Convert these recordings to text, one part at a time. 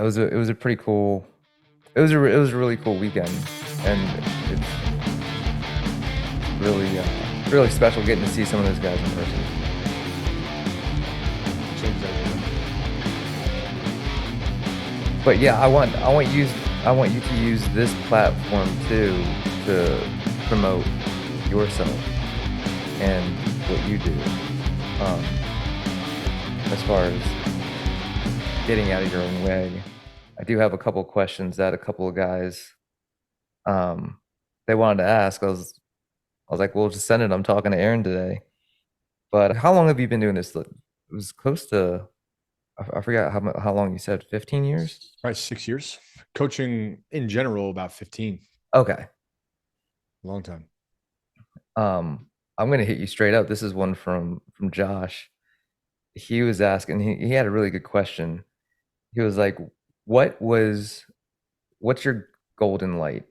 it was a pretty cool. It was a really cool weekend, and it's really special getting to see some of those guys in person. But yeah, I want you to use this platform too to promote yourself and what you do, um, as far as getting out of your own way. I do have a couple questions that a couple of guys um, they wanted to ask. I was like, well, just send it. I'm talking to Aaron today. But how long have you been doing this? It was close to I forgot how long you said. 15 years? Right, 6 years. Coaching in general, about 15. Okay. Long time. I'm gonna hit you straight up. This is one from Josh. He was asking. He had a really good question. He was like, "What was what's your golden light?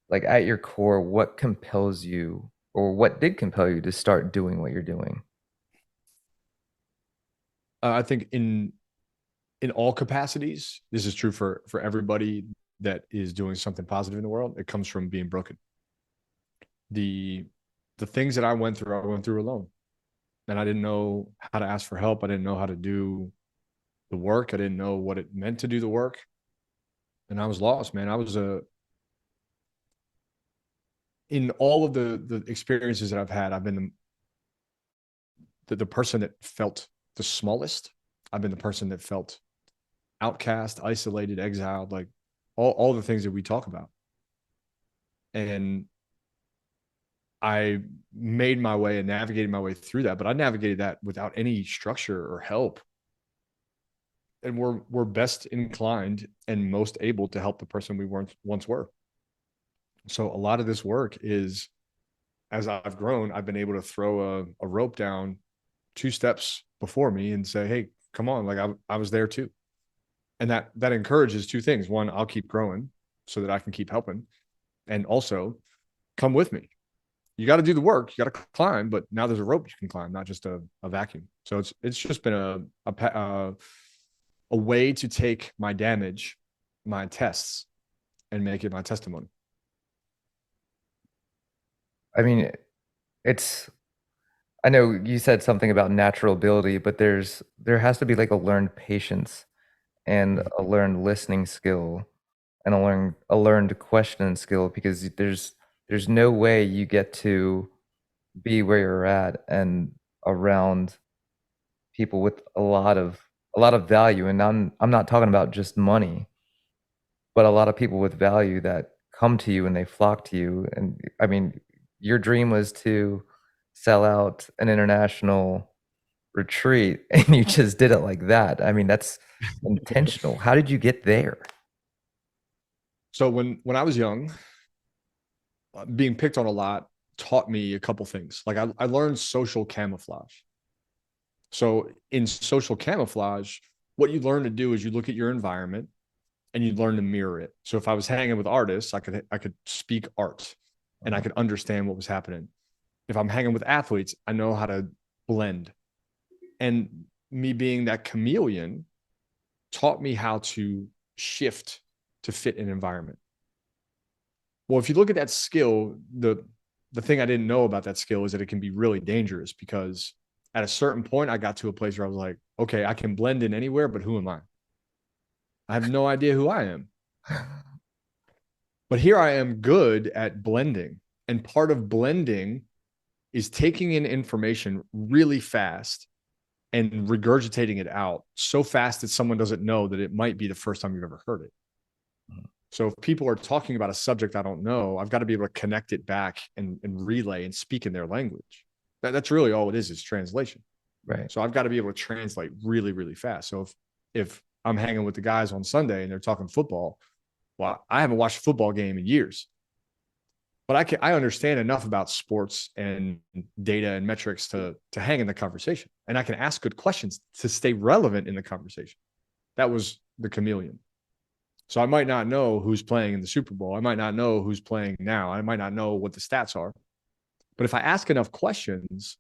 Like at your core, what compels you, or what did compel you to start doing what you're doing?" I think in all capacities, this is true for everybody that is doing something positive in the world. It comes from being broken. The the things that I went through alone, and I didn't know how to ask for help. I didn't know how to do the work. I didn't know what it meant to do the work, and I was lost, man. I was in all of the experiences that I've had. I've been the person that felt the smallest. I've been the person that felt outcast, isolated, exiled, like all the things that we talk about. And I made my way and navigated my way through that, but I navigated that without any structure or help. And we're best inclined and most able to help the person we weren't once were. So a lot of this work is, as I've grown, I've been able to throw a rope down 2 steps before me and say, hey, come on, like I was there too. And that encourages two things. One, I'll keep growing so that I can keep helping. And also come with me. You got to do the work, you got to climb, but now there's a rope you can climb, not just a vacuum. So it's just been a way to take my damage, my tests, and make it my testimony. I mean, it's I know you said something about natural ability, but there has to be like a learned patience and a learned listening skill and a learned questioning skill, because there's no way you get to be where you're at and around people with a lot of value. And I'm not talking about just money, but a lot of people with value that come to you and they flock to you. And I mean, your dream was to sell out an international retreat and you just did it like that. I mean, that's intentional. How did you get there? So when I was young, being picked on a lot taught me a couple things. Like I learned social camouflage. So in social camouflage, what you learn to do is you look at your environment and you learn to mirror it. So if I was hanging with artists, I could speak art and I could understand what was happening. If I'm hanging with athletes, I know how to blend. And me being that chameleon taught me how to shift to fit an environment. Well, if you look at that skill, the thing I didn't know about that skill is that it can be really dangerous, because at a certain point I got to a place where I was like, okay, I can blend in anywhere, but who am I? I have no idea who I am. But here I am good at blending. And part of blending is taking in information really fast and regurgitating it out so fast that someone doesn't know that it might be the first time you've ever heard it. So if people are talking about a subject I don't know, I've got to be able to connect it back and relay and speak in their language. That's really all it is translation. Right. So I've got to be able to translate really, really fast. So if I'm hanging with the guys on Sunday and they're talking football, well, I haven't watched a football game in years, but I understand enough about sports and data and metrics to hang in the conversation, and I can ask good questions to stay relevant in the conversation. That was the chameleon. So I might not know who's playing in the Super Bowl. I might not know who's playing now. I might not know what the stats are. But if I ask enough questions,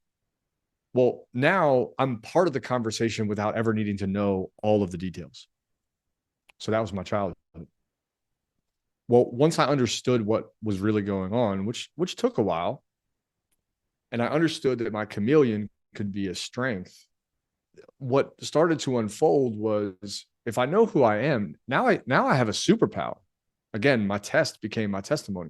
well, now I'm part of the conversation without ever needing to know all of the details. So that was my childhood. Well, once I understood what was really going on, which took a while, and I understood that my chameleon could be a strength, what started to unfold was, if I know who I am, now I have a superpower. Again, my test became my testimony.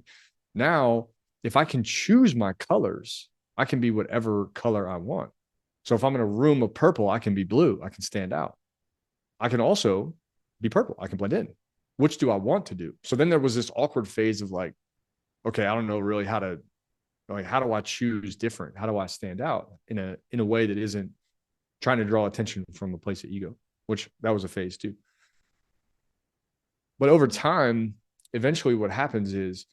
Now, if I can choose my colors, I can be whatever color I want. So if I'm in a room of purple, I can be blue. I can stand out. I can also be purple. I can blend in. Which do I want to do? So then there was this awkward phase of like, okay, I don't know really how to, like, how do I choose different? How do I stand out in a way that isn't trying to draw attention from a place of ego, which that was a phase too. But over time, eventually what happens is,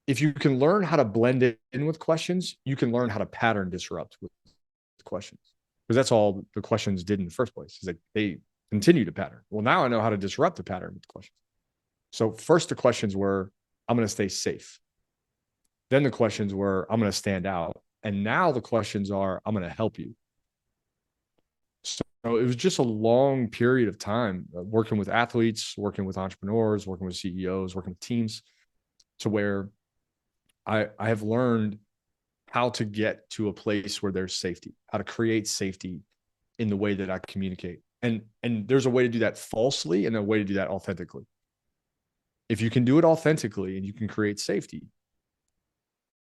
if you can learn how to blend it in with questions, you can learn how to pattern disrupt with questions. Because that's all the questions did in the first place, is that they continue to pattern. Well, now I know how to disrupt the pattern with questions. So first the questions were, I'm going to stay safe. Then the questions were, I'm going to stand out. And now the questions are, I'm going to help you. So it was just a long period of time working with athletes, working with entrepreneurs, working with CEOs, working with teams, to where I have learned how to get to a place where there's safety, how to create safety in the way that I communicate. And there's a way to do that falsely and a way to do that authentically. If you can do it authentically and you can create safety,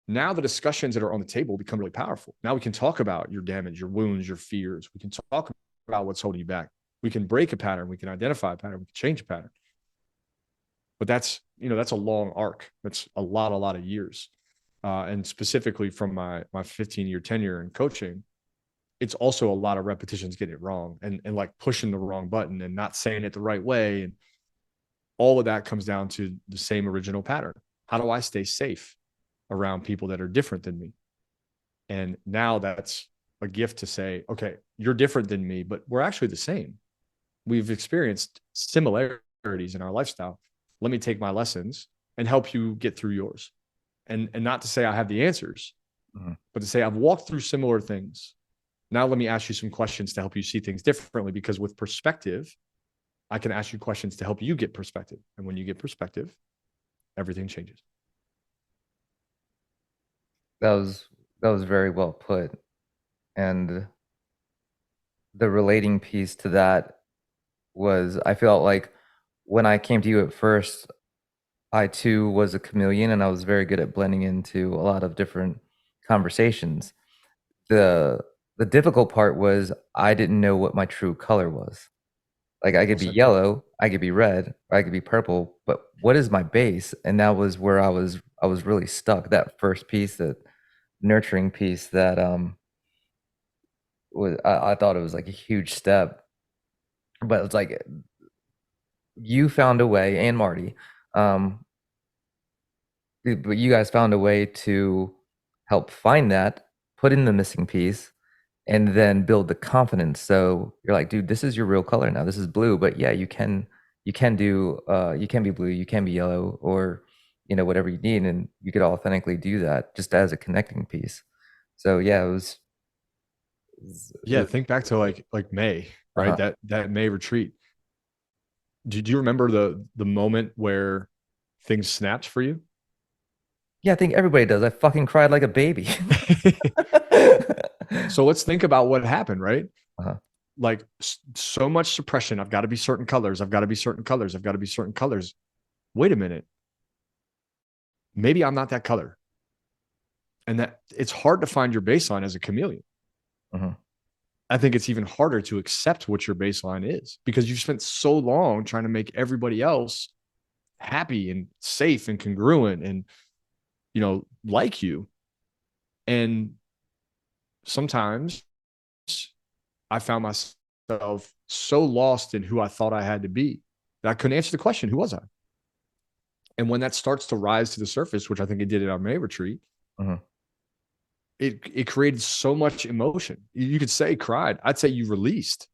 now the discussions that are on the table become really powerful. Now we can talk about your damage, your wounds, your fears. We can talk about what's holding you back. We can break a pattern. We can identify a pattern. We can change a pattern. But that's a long arc. That's a lot of years. And specifically from my 15-year tenure in coaching, it's also a lot of repetitions getting it wrong and like pushing the wrong button and not saying it the right way. And all of that comes down to the same original pattern. How do I stay safe around people that are different than me? And now that's a gift to say, okay, you're different than me, but we're actually the same. We've experienced similarities in our lifestyle. Let me take my lessons and help you get through yours. And not to say I have the answers, but to say I've walked through similar things. Now let me ask you some questions to help you see things differently, because with perspective, I can ask you questions to help you get perspective. And when you get perspective, everything changes. That was that was very well put. And the relating piece to that was, I felt like when I came to you at first, I too was a chameleon and I was very good at blending into a lot of different conversations. The the difficult part was I didn't know what my true color was. Like I Well could be said. yellow, I could be red, or I could be purple, but what is my base? And that was where I was really stuck. That first piece, that nurturing piece, that was, I thought it was like a huge step, but it's like you found a way, and Marty, um, but you guys found a way to help find that, put in the missing piece, and then build the confidence. So you're like, dude, this is your real color now. This is blue, but yeah, you can do you can be blue, you can be yellow, or whatever you need, and you could authentically do that just as a connecting piece. So yeah, it Yeah, was think back to like May, right? uh-huh. That May retreat. Do you remember the moment where things snapped for you? Yeah, I think everybody does. I fucking cried like a baby. So let's think about what happened, right? Uh-huh. Like so much suppression. I've got to be certain colors. I've got to be certain colors. I've got to be certain colors. Wait a minute. Maybe I'm not that color. And that it's hard to find your baseline as a chameleon. Mhm. I think it's even harder to accept what your baseline is, because you've spent so long trying to make everybody else happy and safe and congruent and like you. And sometimes I found myself so lost in who I thought I had to be that I couldn't answer the question, who was I? And when that starts to rise to the surface, which I think it did at our May retreat, Mhm. it created so much emotion. You could say cried. I'd say you released.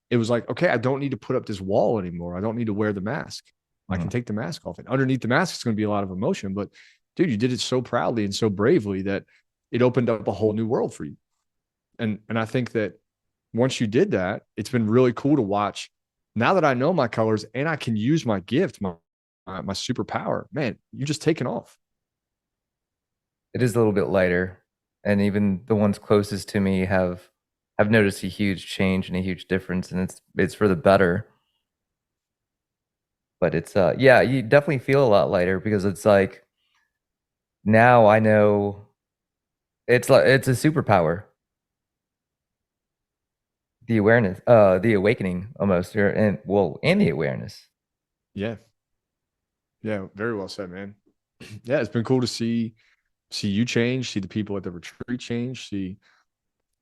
It was like, okay, I don't need to put up this wall anymore. I don't need to wear the mask. I can Mhm. take the mask off. And underneath the mask, it's going to be a lot of emotion. But dude, you did it so proudly and so bravely that it opened up a whole new world for you. And I think that once you did that, it's been really cool to watch Now that I know my colors and I can use my gift, my superpower, man, you just taken off. It is a little bit lighter, and even the ones closest to me have noticed a huge change and a huge difference, and it's for the better. But it's yeah, you definitely feel a lot lighter because it's like now I know it's a superpower. The awareness, the awakening almost, or and well, and the awareness. Yeah. Yeah. Very well said, man. Yeah. It's been cool to see you change, see the people at the retreat change, see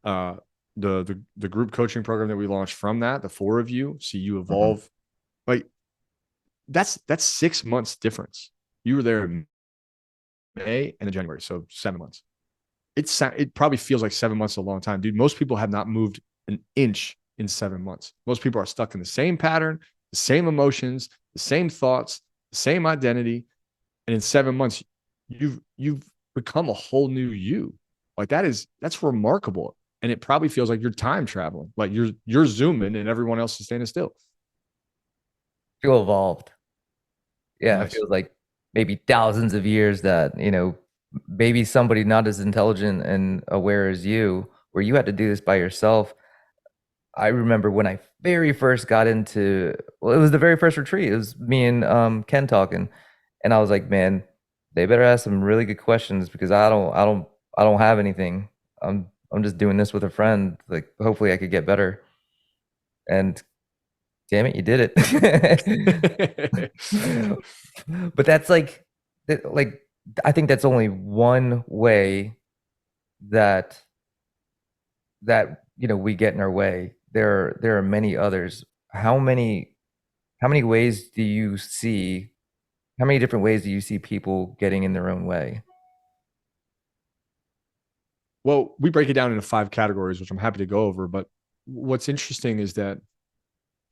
uh the group coaching program that we launched from that, the four of you, see you Mhm. evolve. Like that's 6 months difference. You were there in May and then January, so 7 months. It probably feels like 7 months is a long time, dude. Most people have not moved an inch in 7 months. Most people are stuck in the same pattern, the same emotions, the same thoughts, the same identity, and in 7 months, you've become a whole new you. Like that's remarkable, and it probably feels like you're time traveling, like you're zooming and everyone else is standing still. Feel evolved. Yeah, it Nice. feels like maybe thousands of years that, maybe somebody not as intelligent and aware as you, where you had to do this by yourself. I remember when I very first got into, well, it was the very first retreat. It was me and Ken talking, and I was like, man, they better ask some really good questions because I don't have anything. I'm just doing this with a friend. Like, hopefully, I could get better. And damn it, you did it. But that's like I think that's only one way that we get in our way. There are many others. How many ways do you see how many different ways do you see people getting in their own way? Well, we break it down into 5 categories, which I'm happy to go over. But what's interesting is that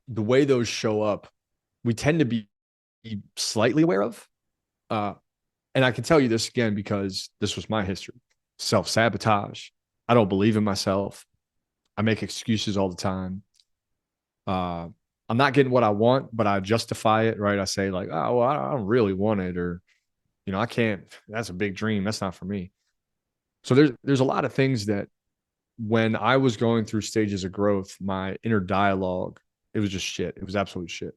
the way those show up, we tend to be slightly aware of. Uh, and I can tell you this again because this was my history. Self-sabotage. I don't believe in myself. I make excuses all the time. Uh, I'm not getting what I want, but I justify it, right? I say like, oh, well, I don't really want it, or I can't. That's a big dream. That's not for me. So there's a lot of things that when I was going through stages of growth, my inner dialogue, it was just shit. It was absolute shit.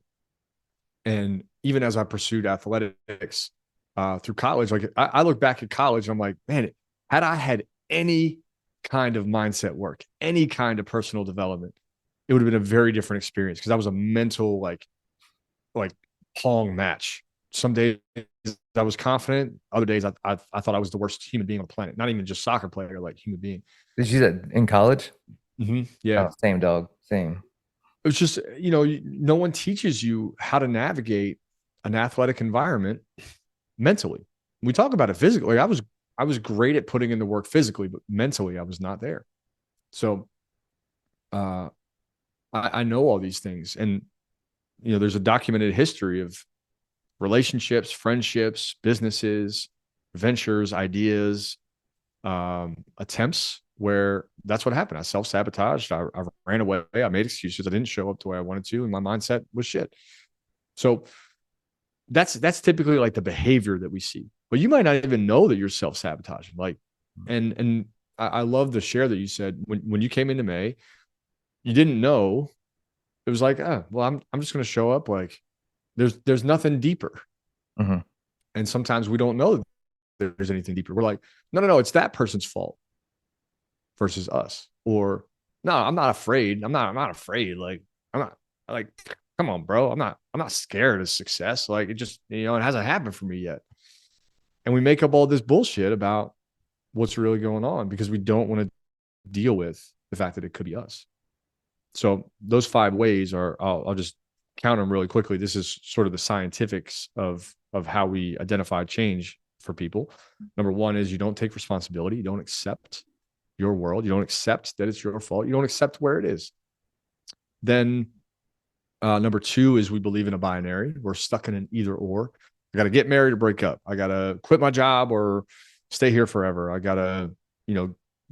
And even as I pursued athletics through college, like I look back at college and I'm like, man, had I had any kind of mindset work, any kind of personal development, it would have been a very different experience because I was a mental like pong match. Some days I was confident, other days I thought I was the worst human being on the planet. Not even just soccer player, like human being. Did you say in college? Yeah, Oh, same dog, same. it's just no one teaches you how to navigate an athletic environment mentally. We talk about it physically. I was great at putting in the work physically, but mentally I was not there. So uh, I know all these things, and there's a documented history of relationships, friendships, businesses, ventures, ideas, attempts where that's what happened. I self-sabotaged. I ran away. I made excuses. I didn't show up the way I wanted to, and my mindset was shit. So that's typically like the behavior that we see. But you might not even know that you're self-sabotaging. Like, and I love the share that you said when you came into May, you didn't know. It was like, well, I'm just gonna show up like there's nothing deeper. Mhm. And sometimes we don't know that there's anything deeper. We're like, no, it's that person's fault versus us. Or no, I'm not afraid. I'm not afraid. Like, I'm not like, come on, bro. I'm not scared of success. Like it just, it hasn't happened for me yet. And we make up all this bullshit about what's really going on because we don't want to deal with the fact that it could be us. So those 5 ways are, I'll just count them really quickly. This is sort of the scientifics of how we identify change for people. Number one is you don't take responsibility. You don't accept your world. You don't accept that it's your fault. You don't accept where it is. Then number two is we believe in a binary. We're stuck in an either or. I got to get married or break up. I got to quit my job or stay here forever. I got to,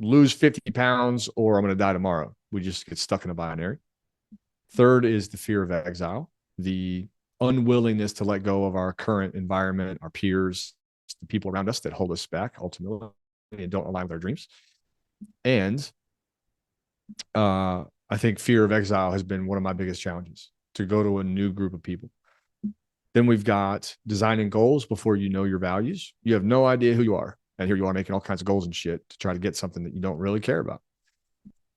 lose 50 pounds or I'm going to die tomorrow. We just get stuck in a binary. Third is the fear of exile, the unwillingness to let go of our current environment, our peers, the people around us that hold us back ultimately and don't align with our dreams. And I think fear of exile has been one of my biggest challenges, to go to a new group of people. Then we've got designing goals before you know your values. You have no idea who you are. And here you are making all kinds of goals and shit to try to get something that you don't really care about.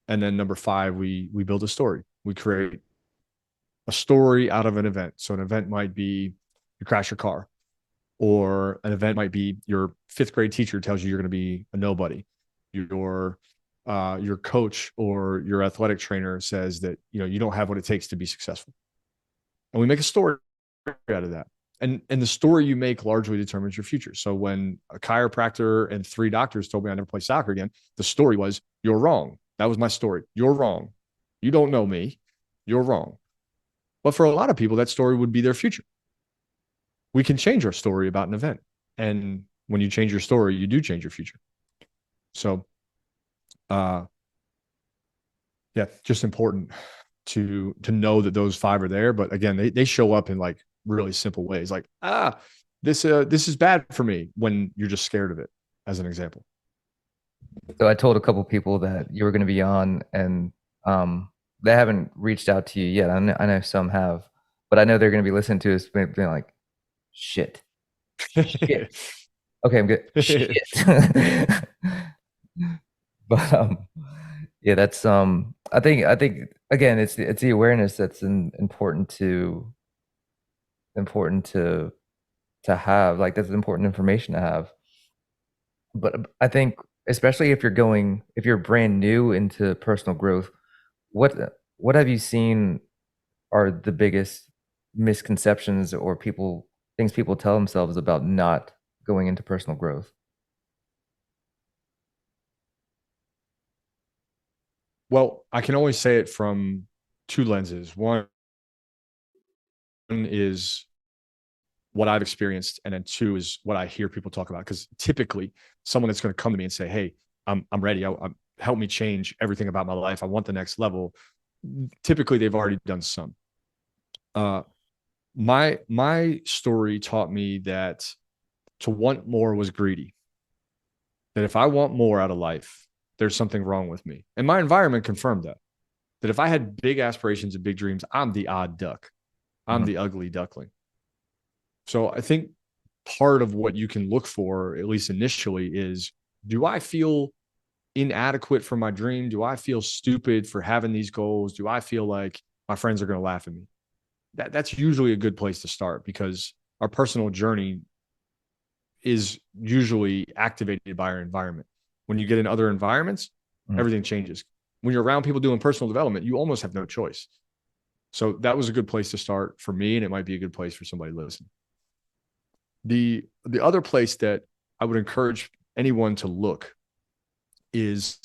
And then number 5, we build a story. We create a story out of an event. So an event might be you crash your car, or an event might be your 5th grade teacher tells you you're going to be a nobody. Your coach or your athletic trainer says that you don't have what it takes to be successful, and we make a story out of that. And the story you make largely determines your future. So when a chiropractor and 3 doctors told me I never play soccer again, the story was, you're wrong. That was my story. You're wrong. You don't know me. You're wrong. But for a lot of people, that story would be their future. We can change our story about an event. And when you change your story, you do change your future. So, yeah, just important to know that those 5 are there. But again, they show up in like really simple ways, like, this is bad for me, when you're just scared of it, as an example. So I told a couple people that you were going to be on, and they haven't reached out to you yet. I know some have, but I know they're going to be listening to us, being like, "Shit, shit." Okay, I'm good. Shit. But yeah, that's I think again, it's the awareness that's important to have. Like, that's important information to have. But I think, especially if you're brand new into personal growth, what have you seen are the biggest misconceptions or things people tell themselves about not going into personal growth? Well, I can only say it from 2 lenses. One is what I've experienced, and then 2 is what I hear people talk about. Because typically, someone that's going to come to me and say, "Hey, I'm ready. Help me change everything about my life. I want the next level." Typically, they've already done some. Uh, my story taught me that to want more was greedy. That if I want more out of life, there's something wrong with me. And my environment confirmed that. That if I had big aspirations and big dreams, I'm the odd duck. I'm Mhm. the ugly duckling. So I think part of what you can look for, at least initially, is, do I feel inadequate for my dream? Do I feel stupid for having these goals? Do I feel like my friends are going to laugh at me? That's usually a good place to start, because our personal journey is usually activated by our environment. When you get in other environments, Mhm. everything changes. When you're around people doing personal development, you almost have no choice. So that was a good place to start for me, and it might be a good place for somebody listening. The other place that I would encourage anyone to look is,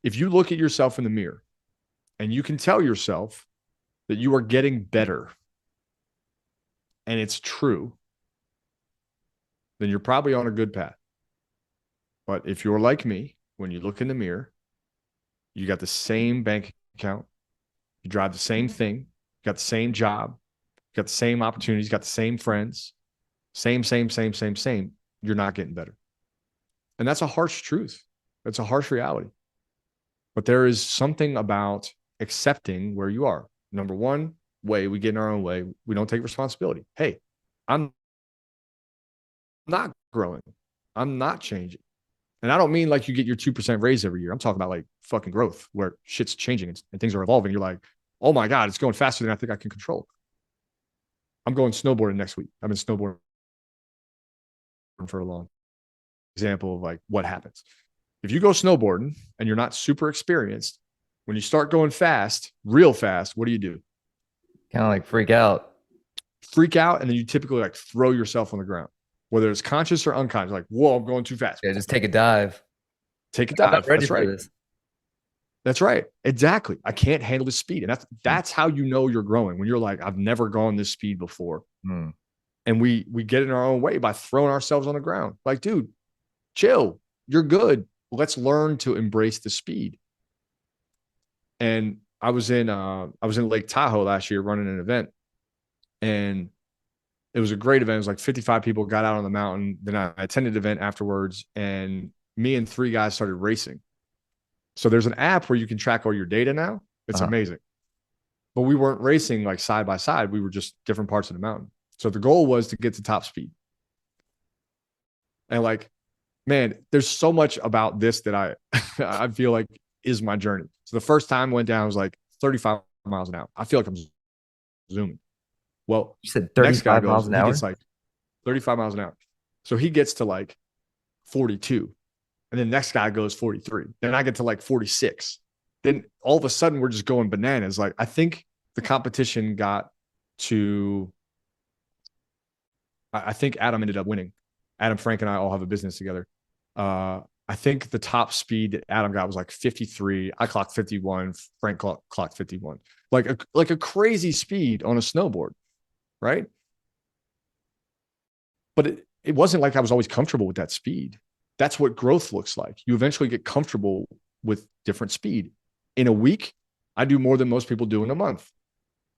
if you look at yourself in the mirror and you can tell yourself that you are getting better, and it's true, then you're probably on a good path. But if you're like me, when you look in the mirror, you got the same bank account, you drive the same thing, you got the same job, you got the same opportunities, you got the same friends, same, you're not getting better. And that's a harsh truth. That's a harsh reality. But there is something about accepting where you are. Number one way we get in our own way, we don't take responsibility. Hey, I'm not growing. I'm not changing. And I don't mean like you get your 2% raise every year. I'm talking about like fucking growth, where shit's changing and things are evolving. You're like, oh my God, it's going faster than I think I can control. I'm going snowboarding next week. I've been snowboarding for a long example of like what happens. If you go snowboarding and you're not super experienced, when you start going fast, real fast, what do? Kind of like freak out. Freak out, and then you typically like throw yourself on the ground, whether it's conscious or unconscious. Like, whoa, I'm going too fast. Yeah, just take a dive. Take a I'm not dive. ready That's for right. this. That's right. Exactly. I can't handle the speed. And that's how you know you're growing, when you're like, I've never gone this speed before. Mm. And we get in our own way by throwing ourselves on the ground. Like, dude, chill. You're good. Let's learn to embrace the speed. And I was in Lake Tahoe last year running an event, and it was a great event. It was like 55 people got out on the mountain. Then I attended the event afterwards, and me and three guys started racing. So there's an app where you can track all your data now. It's Uh-huh. amazing. But we weren't racing like side by side. We were just different parts of the mountain. So the goal was to get to top speed. And like, man, there's so much about this that I feel like is my journey. So the first time I went down, I was like 35 miles an hour. I feel like I'm zooming. Well, You said next guy 35 miles goes, an he gets hour? like 35 miles an hour. So he gets to like 42. And then next guy goes 43. Then I get to like 46. Then all of a sudden we're just going bananas. Like I think the competition got to, I think Adam ended up winning. Adam, Frank, and I all have a business together. I think the top speed that Adam got was like 53. I clocked 51. Frank clocked 51. Like a crazy speed on a snowboard, right? But it wasn't like I was always comfortable with that speed. That's what growth looks like. You eventually get comfortable with different speed. In a week, I do more than most people do in a month.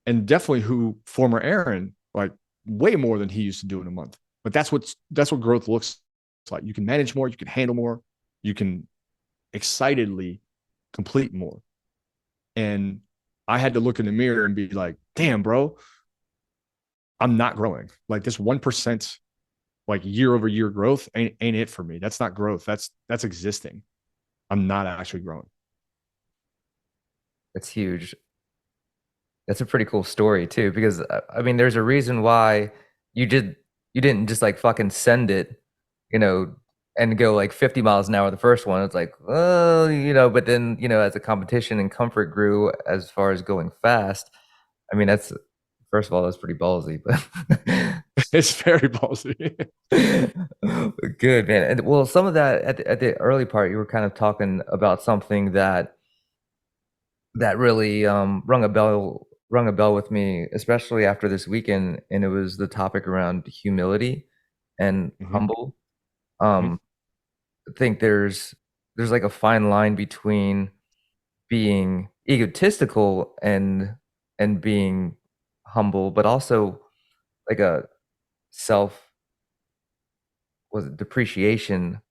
And definitely who former Aaron, like way more than he used to do in a month. But that's what growth looks like. You can manage more, you can handle more, you can excitedly complete more. And I had to look in the mirror and be like, damn, bro, I'm not growing. Like this 1% like year over year growth ain't it for me. That's not growth. That's existing. I'm not actually growing. That's huge. That's a pretty cool story too, because I mean, there's a reason why you did you didn't just like fucking send it, you know, and go like 50 miles an hour the first one. It's like, well, but then, as the competition and comfort grew as far as going fast, I mean, that's first of all, that's pretty ballsy, but It's very ballsy. good, man. And well, some of that at the early part, you were kind of talking about something that really rung a bell with me, especially after this weekend, and it was the topic around humility and Mm-hmm. humble. Mm-hmm. I think there's like a fine line between being egotistical and being humble, but also like a self was it depreciation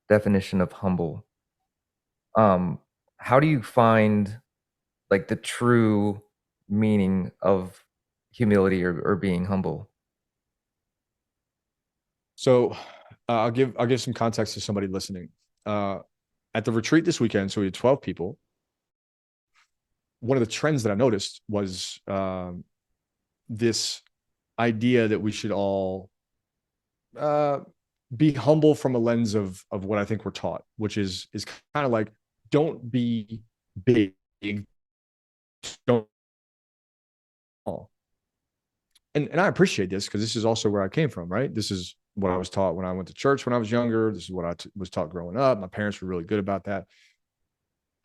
definition of humble. Um, how do you find like the true meaning of humility or being humble? So I'll give some context to somebody listening. Uh, at the retreat this weekend, so we had 12 people. One of the trends that I noticed was this idea that we should all uh, be humble from a lens of what I think we're taught, which is kind of like don't be big, don't and I appreciate this because this is also where I came from, right? This is what I was taught when I went to church when I was younger. This is what I was taught growing up. My parents were really good about that,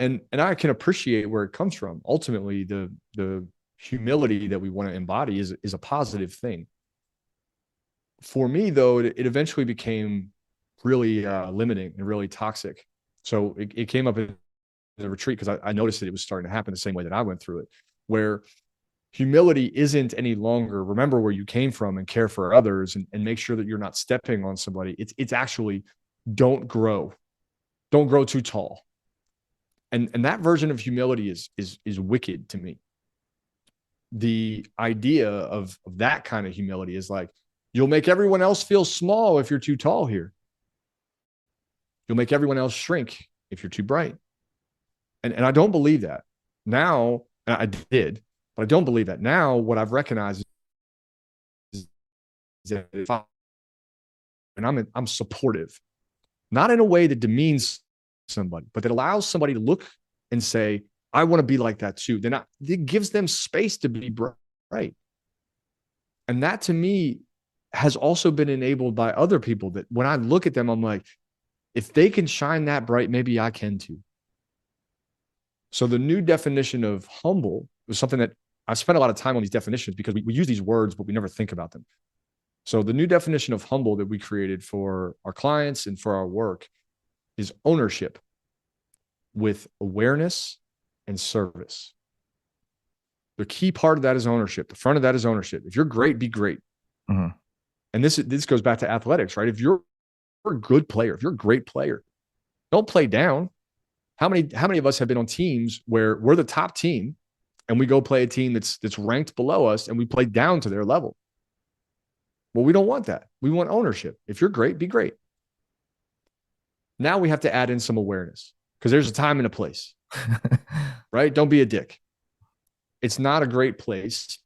and I can appreciate where it comes from. Ultimately, the humility that we want to embody is a positive thing. For me, though, it eventually became really limiting and really toxic. So it came up in the retreat because I noticed that it was starting to happen the same way that I went through it, where humility isn't any longer remember where you came from and care for others and make sure that you're not stepping on somebody. It's actually don't grow, don't grow too tall. And that version of humility is wicked to me. The idea of that kind of humility is like you'll make everyone else feel small if you're too tall here. You'll make everyone else shrink if you're too bright. And I don't believe that. Now, I did, but I don't believe that. Now, what I've recognized is that if I'm supportive, not in a way that demeans somebody, but that allows somebody to look and say, I want to be like that too. It gives them space to be bright. And that to me has also been enabled by other people that when I look at them, I'm like, if they can shine that bright, maybe I can too. So the new definition of humble was something that I spent a lot of time on these definitions because we use these words, but we never think about them. So the new definition of humble that we created for our clients and for our work is ownership with awareness and service. The key part of that is ownership. The front of that is ownership. If you're great, be great. Mhm. And this goes back to athletics, right? If you're a good player, if you're a great player, don't play down. How many of us have been on teams where we're the top team and we go play a team that's ranked below us and we play down to their level? Well, we don't want that. We want ownership. If you're great, be great. Now we have to add in some awareness because there's a time and a place, right? Don't be a dick. It's not a great place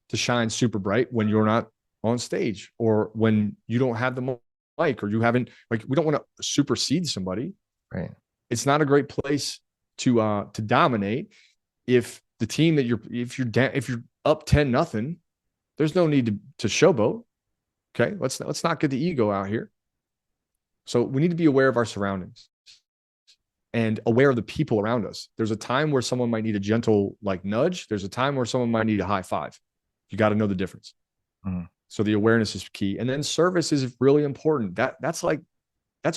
to shine super bright when you're not on stage or when you don't have the mic or you haven't, like, we don't want to supersede somebody. Right. It's not a great place to dominate if the team that if you're up 10-0, there's no need to showboat. Okay, let's not get the ego out here. So we need to be aware of our surroundings and aware of the people around us. There's a time where someone might need a gentle like nudge. There's a time where someone might need a high five. You got to know the difference. Mhm. So the awareness is key. And then service is really important. That's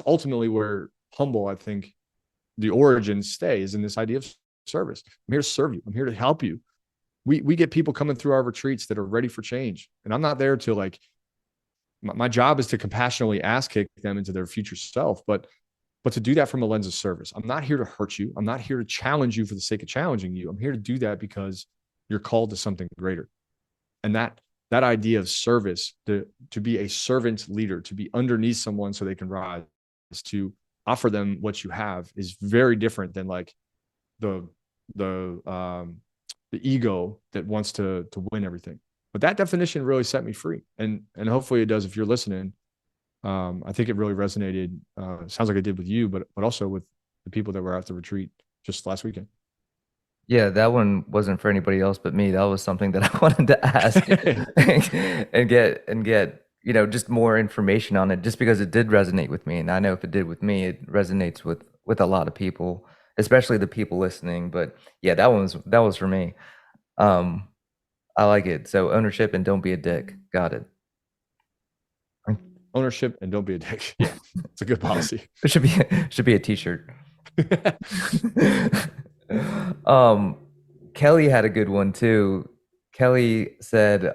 ultimately where humble, I think, the origins stay is in this idea of service. I'm here to serve you. I'm here to help you. We get people coming through our retreats that are ready for change. And I'm not there to like, my job is to compassionately ass kick them into their future self, but to do that from a lens of service. I'm not here to hurt you. I'm not here to challenge you for the sake of challenging you. I'm here to do that because you're called to something greater. And that idea of service, to be a servant leader, to be underneath someone so they can rise, to offer them what you have, is very different than like the the um the ego that wants to win everything. But that definition really set me free, and hopefully it does if you're listening. I think it really resonated. Sounds like it did with you, but also with the people that were at the retreat just last weekend. Yeah, that one wasn't for anybody else but me. That was something that I wanted to ask and get, just more information on it just because it did resonate with me. And I know if it did with me, it resonates with a lot of people, especially the people listening. But yeah, that was for me. Um, I like it. So ownership and don't be a dick. Got it. Ownership and don't be a dick. Yeah, it's a good policy. It should be a t-shirt. Um, Kelly had a good one too. Kelly said,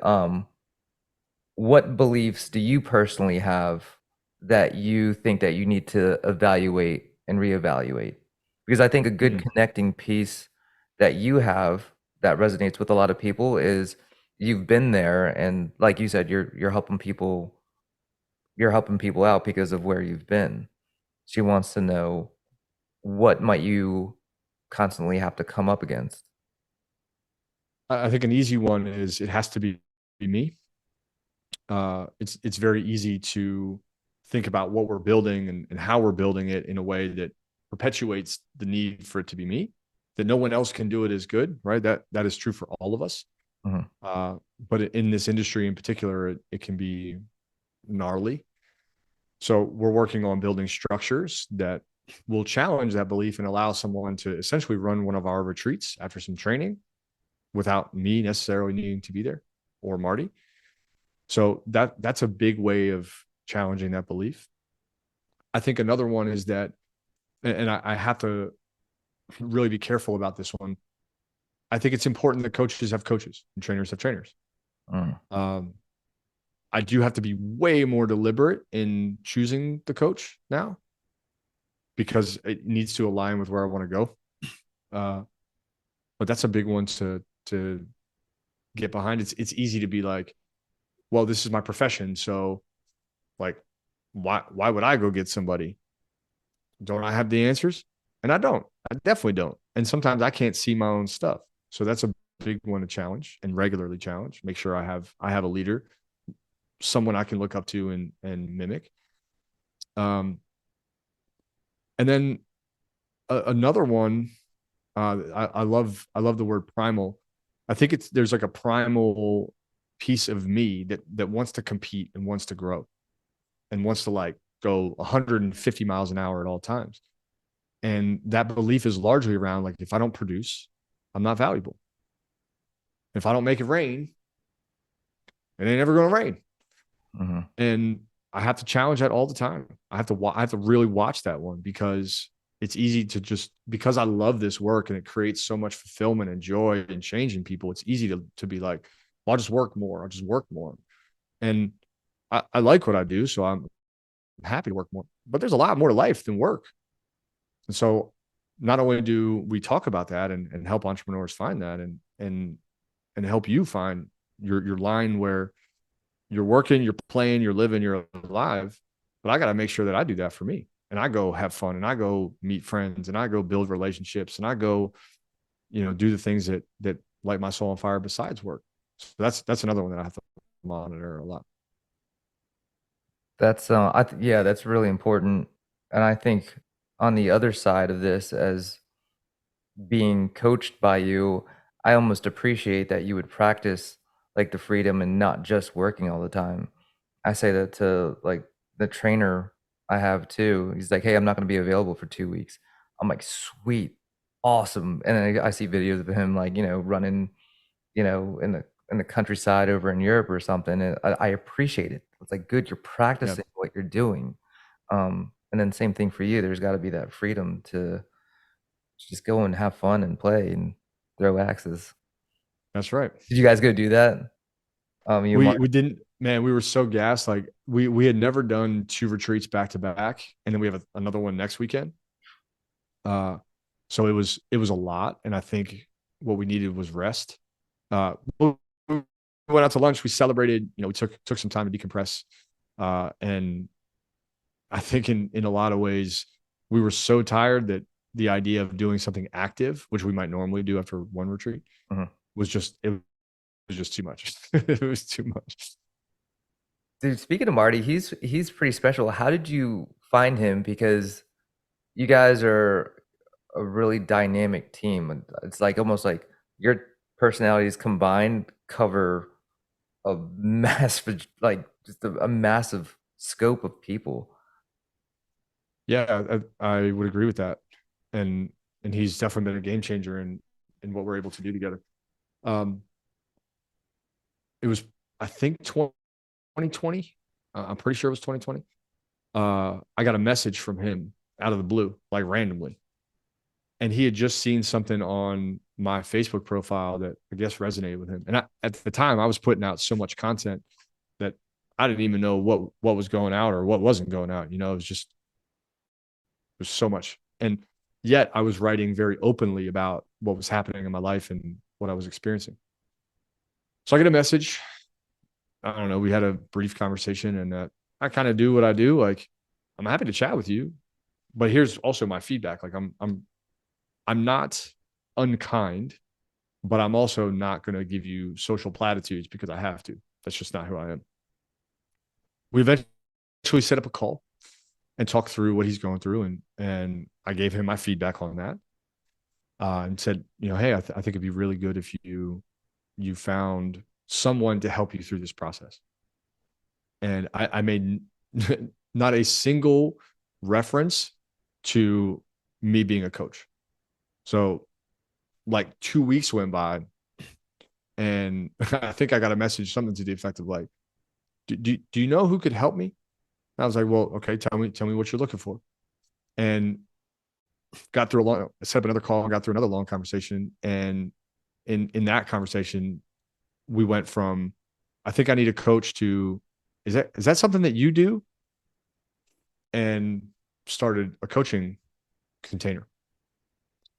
what beliefs do you personally have that you think that you need to evaluate and reevaluate? Because I think a good connecting piece that you have that resonates with a lot of people is you've been there, and like you said, you're helping people out because of where you've been. She wants to know what might you constantly have to come up against. I think an easy one is it has to be me. It's very easy to think about what we're building and how we're building it in a way that perpetuates the need for it to be me, that no one else can do it as good, right? That is true for all of us. Mhm. But in this industry in particular, it can be gnarly. So we're working on building structures that will challenge that belief and allow someone to essentially run one of our retreats after some training without me necessarily needing to be there, or Marty. So that's a big way of challenging that belief. I think another one is that, and I have to really be careful about this one. I think it's important that coaches have coaches and trainers have trainers. Mm. Um, I do have to be way more deliberate in choosing the coach now because it needs to align with where I want to go. But that's a big one to get behind. It's easy to be like, well, this is my profession, so like, why would I go get somebody? Don't I have the answers? And I don't. I definitely don't. And sometimes I can't see my own stuff. So that's a big one to challenge and regularly challenge. Make sure I have a leader, someone I can look up to and mimic. Um, and then another one, I love the word primal. I think there's like a primal piece of me that wants to compete and wants to grow and wants to like go 150 miles an hour at all times. And that belief is largely around like, if I don't produce, I'm not valuable. If I don't make it rain, it ain't ever going to rain. Mhm. And I have to challenge that all the time. I have to really watch that one because it's easy to just, because I love this work and it creates so much fulfillment and joy and change in people, it's easy to be like, well, I'll just work more. I'll just work more. And I like what I do, so I'm happy to work more. But there's a lot more to life than work. And so not only do we talk about that and help entrepreneurs find that and help you find your line where you're working, you're playing, you're living, you're alive. But I got to make sure that I do that for me. And I go have fun and I go meet friends and I go build relationships and I go, do the things that light my soul on fire besides work. So that's another one that I have to monitor a lot. That's, yeah, that's really important, and I think on the other side of this, as being coached by you, I almost appreciate that you would practice, like, the freedom and not just working all the time. I say that to, like, the trainer I have too. He's like, "Hey, I'm not gonna be available for 2 weeks." I'm like, "Sweet, awesome," and then I see videos of him, like, running, in the countryside over in Europe or something, and I appreciate it. It's like, good, you're Yeah, practicing what you're doing. And then same thing for you. There's got to be that freedom to just go and have fun and play and throw axes. that's right. Did you guys go do that? You and We Mark? we didn't, man, we were so gassed. Like we had never done two retreats back to back, and then we have another one next weekend. Uh, so it was a lot, and I think what we needed was rest. We went out to lunch. We celebrated. We took some time to decompress, and I think in a lot of ways we were so tired that the idea of doing something active, which we might normally do after one retreat, Mhm. was just too much. It was too much. Dude, speaking of Marty, he's pretty special. How did you find him? Because you guys are a really dynamic team. And it's like almost like your personalities combined cover a massive, like just a massive scope of people. Yeah, I would agree with that, and he's definitely been a game changer in what we're able to do together. Um, it was, I think, 2020. I'm pretty sure it was 2020. I got a message from him out of the blue, like randomly, and he had just seen something on my Facebook profile that I guess resonated with him. And at the time, I was putting out so much content that I didn't even know what was going out or what wasn't going out. It was just, there's so much. And yet I was writing very openly about what was happening in my life and what I was experiencing. So I get a message. I don't know. We had a brief conversation, and I kind of do what I do. Like, I'm happy to chat with you, but here's also my feedback. Like, I'm not unkind, but I'm also not going to give you social platitudes because I have to. That's just not who I am. We eventually set up a call and talked through what he's going through, and I gave him my feedback on that, and said, hey, I think it'd be really good if you found someone to help you through this process. And I made not a single reference to me being a coach. So like 2 weeks went by, and I think I got a message, something to the effect of like, do you know who could help me? And I was like, well, okay, tell me what you're looking for. And got through set up another call and got through another long conversation. And in that conversation, we went from, I think I need a coach, to, is that something that you do? And started a coaching container.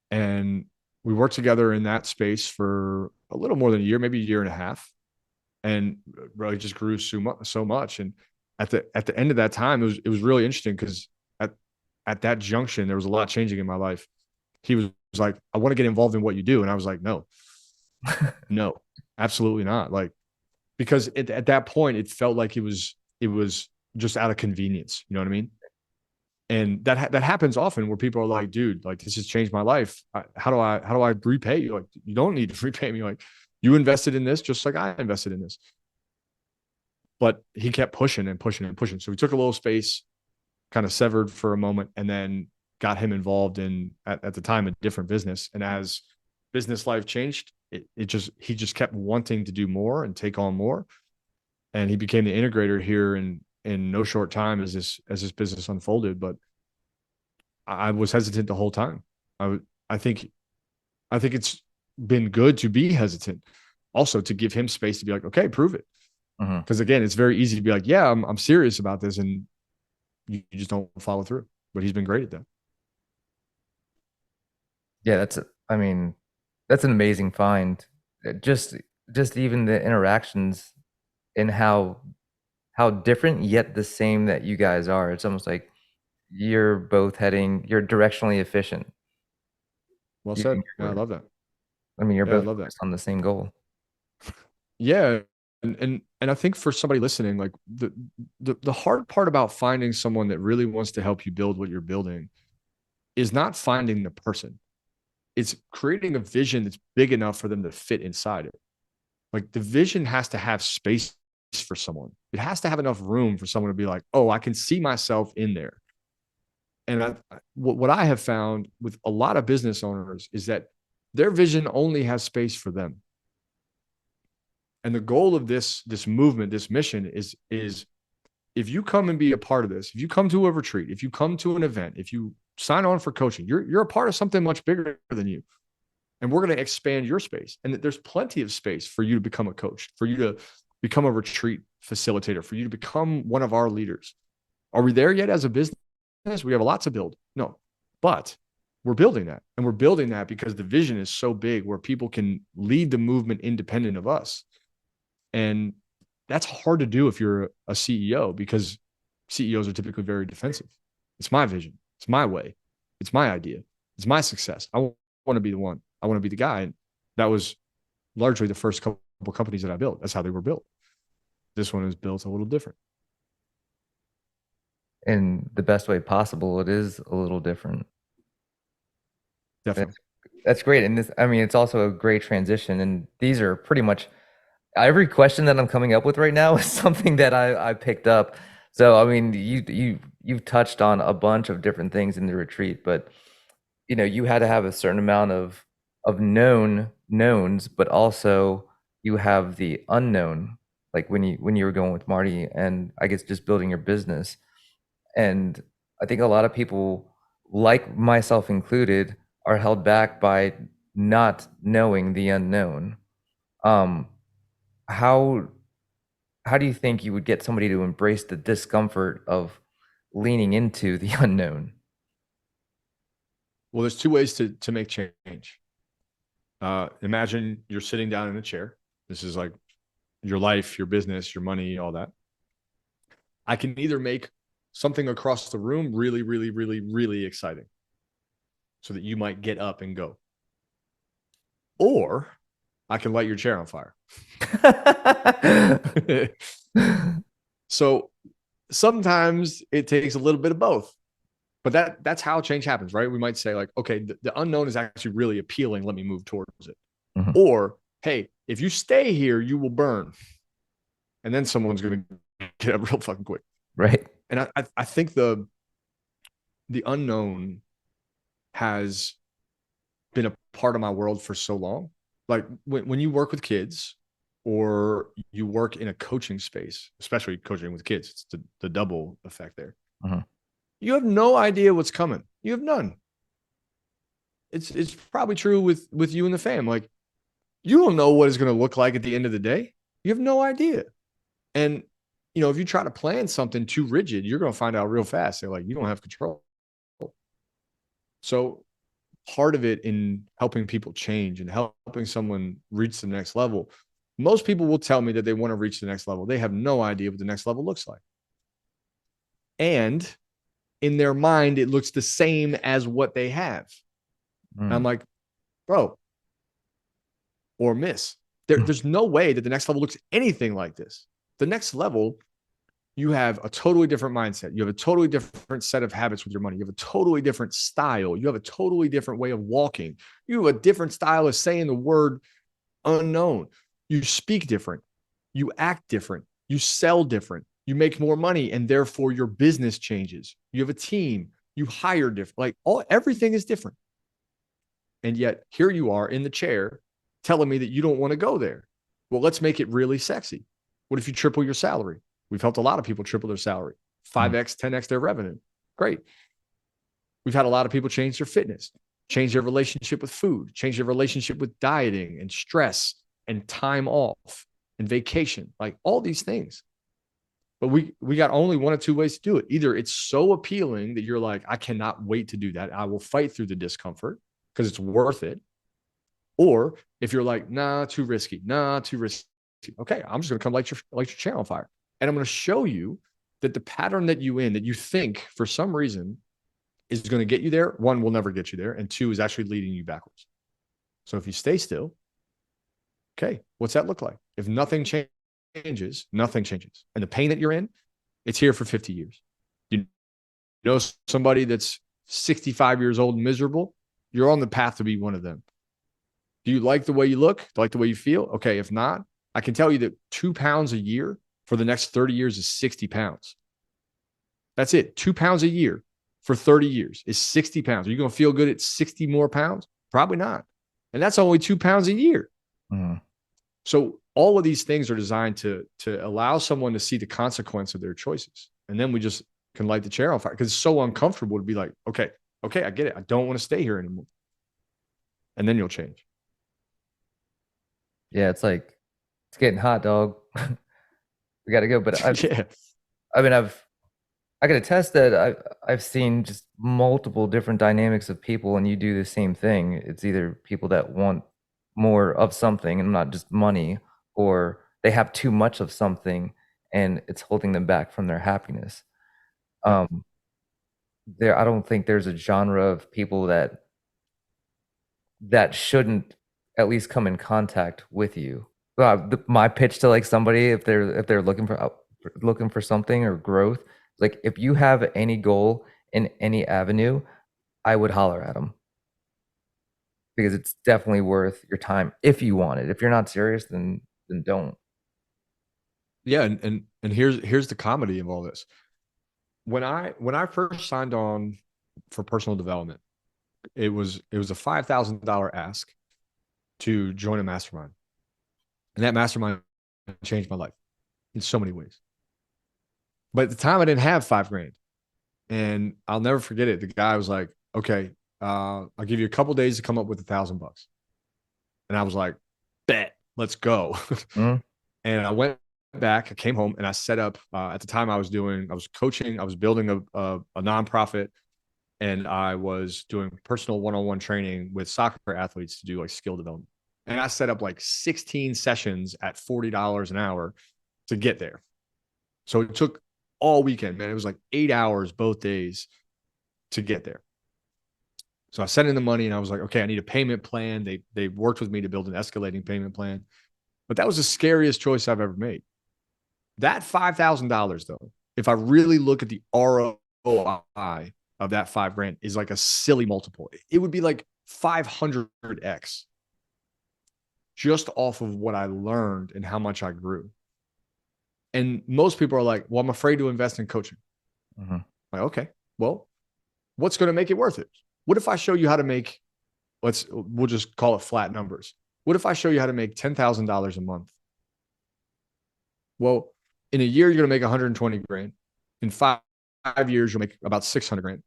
And we worked together in that space for a little more than a year, maybe a year and a half, and really just grew so much. And at the end of that time, it was really interesting because at that junction, there was a lot changing in my life. He was like, I want to get involved in what you do. And I was like, no, no, absolutely not. Like, because at that point, it felt like it was just out of convenience. You know what I mean? And that happens often where people are like, dude, like this has changed my life. How do I repay you? Like, you don't need to repay me. Like, you invested in this just like I invested in this. But he kept pushing and pushing and pushing. So we took a little space, kind of severed for a moment, and then got him involved in, at the time, a different business. And as business life changed, he just kept wanting to do more and take on more. And he became the integrator here in no short time as this business unfolded. But I was hesitant the whole time. I think it's been good to be hesitant, also to give him space to be like, okay, prove it. Mhm. Because again, it's very easy to be like, yeah, I'm serious about this, and you just don't follow through. But he's been great at that. Yeah, I mean, that's an amazing find. Just even the interactions and how different yet the same that you guys are. It's almost like you're directionally efficient Well using said. your Yeah, I words. love that. I mean, you're Yeah, I both love that. focused on the same goal. Yeah, and I think for somebody listening, like the hard part about finding someone that really wants to help you build what you're building is not finding the person. It's creating a vision that's big enough for them to fit inside it. Like the vision has to have space for someone. It has to have enough room for someone to be like, oh, I can see myself in there. And what I have found with a lot of business owners is that their vision only has space for them. And the goal of this movement, this mission is if you come and be a part of this, if you come to a retreat, if you come to an event, if you sign on for coaching, you're a part of something much bigger than you. And we're going to expand your space. And there's plenty of space for you to become a coach, for you to become a retreat facilitator, for you to become one of our leaders. Are we there yet as a business? We have a lot to build. No, but we're building that. And we're building that because the vision is so big where people can lead the movement independent of us. And that's hard to do if you're a CEO because CEOs are typically very defensive. It's my vision. It's my way. It's my idea. It's my success. I want to be the one. I want to be the guy. And that was largely the first couple companies that I built. That's how they were built. This one is built a little different. In the best way possible, it is a little different. Definitely. That's great, and this I mean, it's also a great transition, and these are pretty much every question that I'm coming up with right now is something that I picked up. So, I mean, you've touched on a bunch of different things in the retreat, but you had to have a certain amount of known knowns, but also you have the unknown, like when you were going with Marty, and I guess just building your business. And I think a lot of people, like myself included, are held back by not knowing the unknown. Um, how how do you think you would get somebody to embrace the discomfort of leaning into the unknown? Well, there's two ways to make change. Imagine you're sitting down in a chair. This is like your life, your business, your money, all that. I can either make something across the room really, really, really, really exciting so that you might get up and go. Or I can light your chair on fire. So sometimes it takes a little bit of both. But that's how change happens, right? We might say, like, okay, the unknown is actually really appealing. Let me move towards it. Mhm. Or, hey, if you stay here, you will burn. And then someone's going to get up real fucking quick. Right. And I think the unknown has been a part of my world for so long. Like when you work with kids or you work in a coaching space, especially coaching with kids, it's the double effect there. Mhm. You have no idea what's coming. You have none. It's probably true with you and the fam. Like you don't know what it's going to look like at the end of the day. You have no idea. And if you try to plan something too rigid, you're going to find out real fast. They're like, you don't have control. So part of it in helping people change and helping someone reach the next level, most people will tell me that they want to reach the next level. They have no idea what the next level looks like. And in their mind, it looks the same as what they have. And I'm Mm. like, bro, or miss, there's no way that the next level looks anything like this. The next level, you have a totally different mindset. You have a totally different set of habits with your money. You have a totally different style. You have a totally different way of walking. You have a different style of saying the word unknown. You speak different. You act different. You sell different. You make more money, and therefore your business changes. You have a team. You hire different. Like everything is different. And yet here you are in the chair telling me that you don't want to go there. Well, let's make it really sexy. What if you triple your salary? We've helped a lot of people triple their salary, Mm. 5x, 10x their revenue. Great. We've had a lot of people change their fitness, change their relationship with food, change their relationship with dieting and stress and time off and vacation, like all these things. But we got only one or two ways to do it. Either it's so appealing that you're like, I cannot wait to do that. I will fight through the discomfort because it's worth it. Or if you're like, nah, too risky, nah, too risky. Okay, I'm just gonna come light your channel on fire. And I'm gonna show you that the pattern that you think for some reason is going to get you there. One, will never get you there. And two, is actually leading you backwards. So if you stay still, okay, what's that look like? If nothing changes, nothing changes. And the pain that you're in, it's here for 50 years. You know somebody that's 65 years old and miserable? You're on the path to be one of them. Do you like the way you look? Do you like the way you feel? Okay, if not, I can tell you that 2 pounds a year for the next 30 years is 60 pounds. That's it. 2 pounds a year for 30 years is 60 pounds. Are you going to feel good at 60 more pounds? Probably not. And that's only 2 pounds a year. Mm. So all of these things are designed to allow someone to see the consequence of their choices. And then we just can light the chair on fire because it's so uncomfortable to be like, okay, I get it. I don't want to stay here anymore. And then you'll change. Yeah, it's like it's getting hot, dog. We got to go. But Yeah. I mean, I can attest that I've seen just multiple different dynamics of people, and you do the same thing. It's either people that want more of something and not just money, or they have too much of something and it's holding them back from their happiness. Yep. Um, I don't think there's a genre of people that shouldn't at least come in contact with you. My pitch to like somebody if they're looking for something or growth, like if you have any goal in any avenue, I would holler at them because it's definitely worth your time if you want it. If you're not serious, then don't. Yeah. And here's the comedy of all this. When I first signed on for personal development, it was a $5,000 ask to join a mastermind. And that mastermind changed my life in so many ways. But at the time I didn't have $5,000. And I'll never forget it. The guy was like, okay, I'll give you a couple days to come up with $1,000. And I was like, bet, let's go. Mm, And I went back, I came home and I set up, at the time I was coaching, I was building a nonprofit, and I was doing personal one-on-one training with soccer athletes to do like skill development. And I set up like 16 sessions at $40 an hour to get there. So it took all weekend, man. It was like 8 hours both days to get there. So I sent in the money and I was like, okay, I need a payment plan. They worked with me to build an escalating payment plan. But that was the scariest choice I've ever made. That $5,000 though, if I really look at the ROI of that $5,000, is like a silly multiple. It would be like 500x just off of what I learned and how much I grew. And most people are like, well, I'm afraid to invest in coaching. mm-hmm. Like, okay, well, what's going to make it worth it? What if I show you how to make, we'll just call it flat numbers. What if I show you how to make $10,000 a month? Well, in a year, you're going to make 120 grand. In 5 years, you'll make about 600 grand.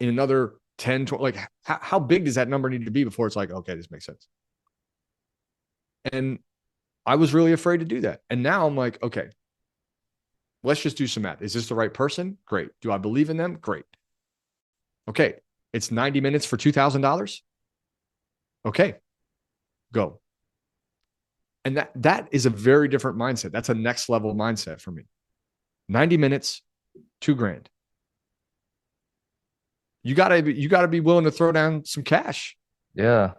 In another 10, 20, like how big does that number need to be before it's like, okay, this makes sense? And I was really afraid to do that. And now I'm like, okay, let's just do some math. Is this the right person? Great. Do I believe in them? Great. Okay. It's 90 minutes for $2,000. Okay. Go. And that is a very different mindset. That's a next level mindset for me. 90 minutes, $2,000. You gotta be willing to throw down some cash. Yeah.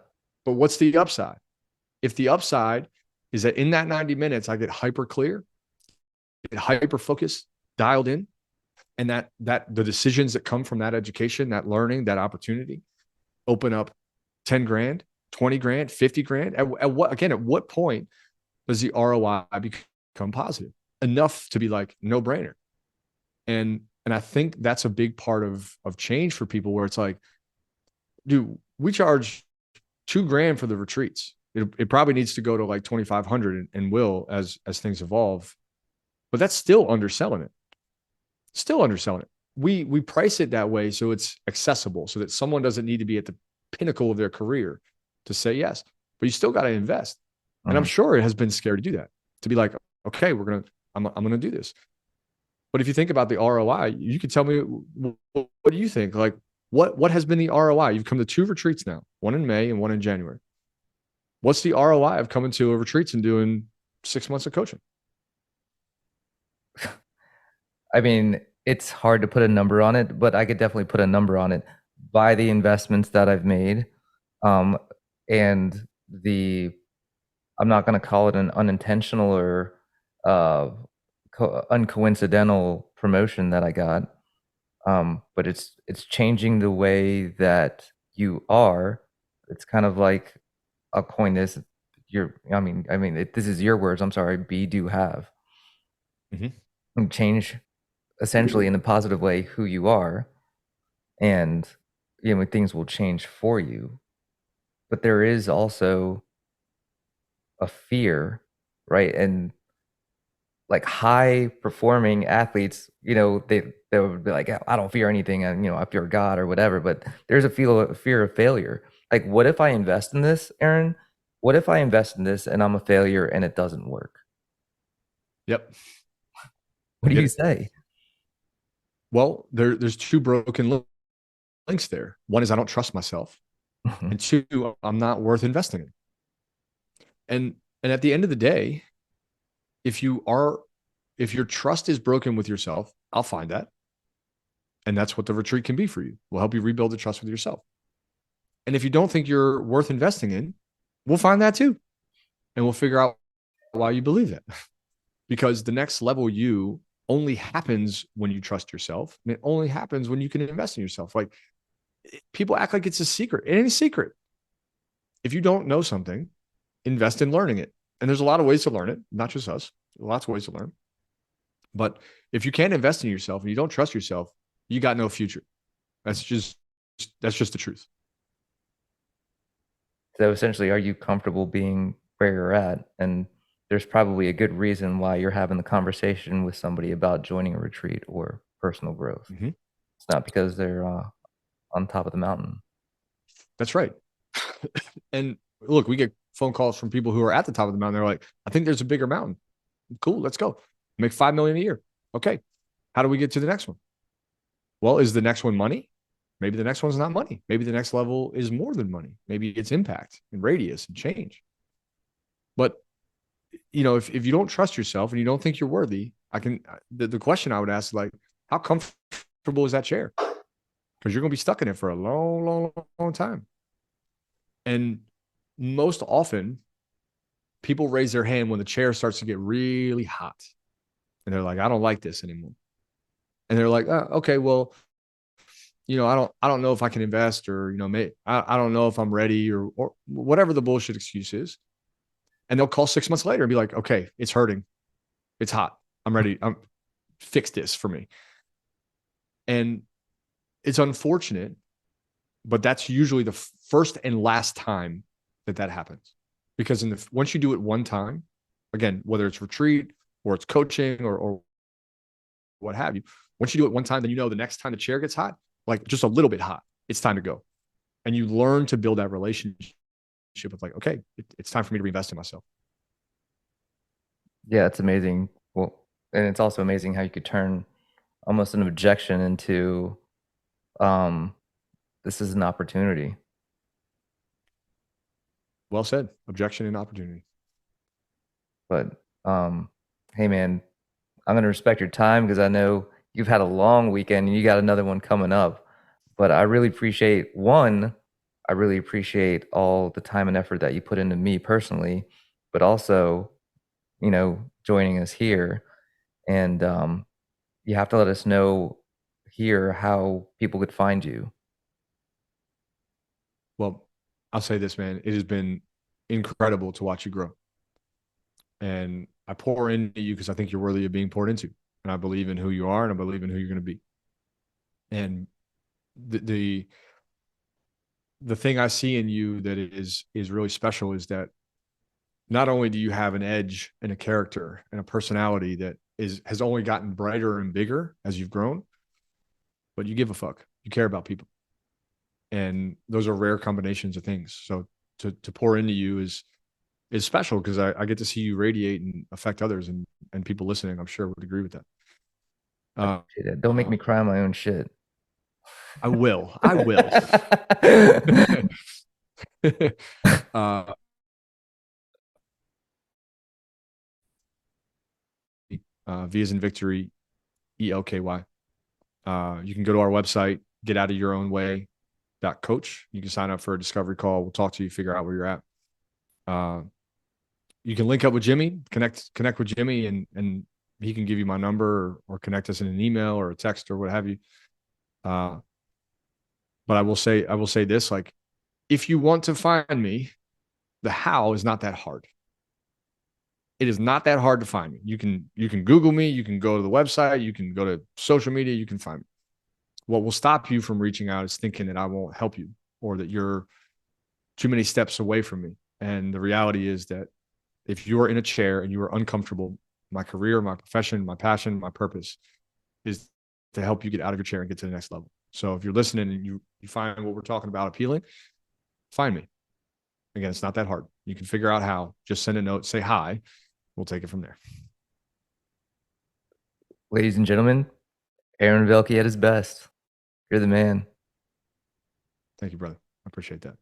But what's the upside? If the upside is that in that 90 minutes, I get hyper clear, get hyper focused, dialed in, and that the decisions that come from that education, that learning, that opportunity open up 10 grand, 20 grand, 50 grand. At what point does the ROI become positive enough to be like no brainer? And I think that's a big part of change for people, where it's like, dude, we charge $2,000 for the retreats. It probably needs to go to like 2,500 and will as things evolve, but that's still underselling it. Still underselling it. we price it that way so it's accessible, so that someone doesn't need to be at the pinnacle of their career to say yes. But you still got to invest. And I'm Mhm. sure it has been scary to do that, to be like, okay, I'm gonna do this. But if you think about the ROI, you could tell me, what do you think? Like, what has been the ROI? You've come to 2 retreats now, one in May and one in January. What's the ROI of coming to a retreats and doing 6 months of coaching? I mean, it's hard to put a number on it, but I could definitely put a number on it by the investments that I've made, um, and the I'm not gonna call it an unintentional or, uh, uncoincidental promotion that I got, but it's changing the way that you are. It's kind of like, I'll coin this, this is your words, I'm sorry, be, do, have. Mm-hmm. And change essentially in a positive way who you are, and things will change for you. But there is also a fear, right? And like high performing athletes, they would be like, "Yeah, I don't fear anything, and I fear God or whatever." But there's a fear of failure. Like, what if I invest in this, Aaron? What if I invest in this and I'm a failure and it doesn't work? Yep, What I do get you it. say? Well, there's two broken links there. One is I don't trust myself, Mhm. and two, I'm not worth investing in. And at the end of the day, if you are if your trust is broken with yourself, I'll find that. And that's what the retreat can be for you. We'll help you rebuild the trust with yourself. And if you don't think you're worth investing in, we'll find that too. And we'll figure out why you believe it. Because the next level you only happens when you trust yourself. And it only happens when you can invest in yourself. Like, people act like it's a secret. It ain't a secret. If you don't know something, invest in learning it. And there's a lot of ways to learn it, not just us. Lots of ways to learn. But if you can't invest in yourself and you don't trust yourself, you got no future. That's just the truth. So essentially, are you comfortable being where you're at? And there's probably a good reason why you're having the conversation with somebody about joining a retreat or personal growth. Mm-hmm. It's not because they're on top of the mountain. That's right. And look, we get phone calls from people who are at the top of the mountain. They're like, I think there's a bigger mountain. Cool, let's go. Make 5 million a year. Okay. How do we get to the next one? Well, is the next one money? Maybe the next one's not money. Maybe the next level is more than money. Maybe it's impact and radius and change. But if you don't trust yourself and you don't think you're worthy, the question I would ask is like, how comfortable is that chair? Because you're gonna be stuck in it for a long, long, long time. And most often, people raise their hand when the chair starts to get really hot, and they're like, "I don't like this anymore." And they're like, "Okay, well, I don't know if I can invest, or I don't know if I'm ready, or whatever the bullshit excuse is." And they'll call 6 months later and be like, "Okay, it's hurting, it's hot, I'm ready. Fix this for me." And it's unfortunate, but that's usually the first and last time that happens. Because once you do it one time, again, whether it's retreat or it's coaching or what have you, once you do it one time, then the next time the chair gets hot, like just a little bit hot, it's time to go. And you learn to build that relationship with like, okay, it's time for me to reinvest in myself. Yeah, it's amazing. Well, and it's also amazing how you could turn almost an objection into um, this is an opportunity. Well said. Objection and opportunity. But hey, man, I'm gonna respect your time because I know you've had a long weekend and you got another one coming up. But I really appreciate all the time and effort that you put into me personally, but also, joining us here. And you have to let us know here how people could find you. Well, I'll say this, man. It has been incredible to watch you grow. And I pour into you because I think you're worthy of being poured into. And I believe in who you are and I believe in who you're going to be. And the the thing I see in you that is really special is that not only do you have an edge and a character and a personality that has only gotten brighter and bigger as you've grown, but you give a fuck. You care about people. And those are rare combinations of things. So to pour into you is special because I get to see you radiate and affect others, and people listening, I'm sure, would agree with that. I Uh, appreciate it. Don't make uh, me cry on my own shit. I will. I will. uh, v as in victory, ELKY. You can go to our website, get out of your own way coach. You can sign up for a discovery call. We'll talk to you, figure out where you're at. You can link up with Jimmy, connect with Jimmy, and he can give you my number, or connect us in an email or a text or what have you. But I will say this, like, if you want to find me, the how is not that hard. It is not that hard to find me. You can Google me, you can go to the website, you can go to social media, you can find me. What will stop you from reaching out is thinking that I won't help you, or that you're too many steps away from me. And the reality is that if you are in a chair and you are uncomfortable, my career, my profession, my passion, my purpose is to help you get out of your chair and get to the next level. So if you're listening and you find what we're talking about appealing, find me. Again, it's not that hard. You can figure out how. Just send a note, say hi. We'll take it from there. Ladies and gentlemen, Aaron Velky at his best. You're the man. Thank you, brother. I appreciate that.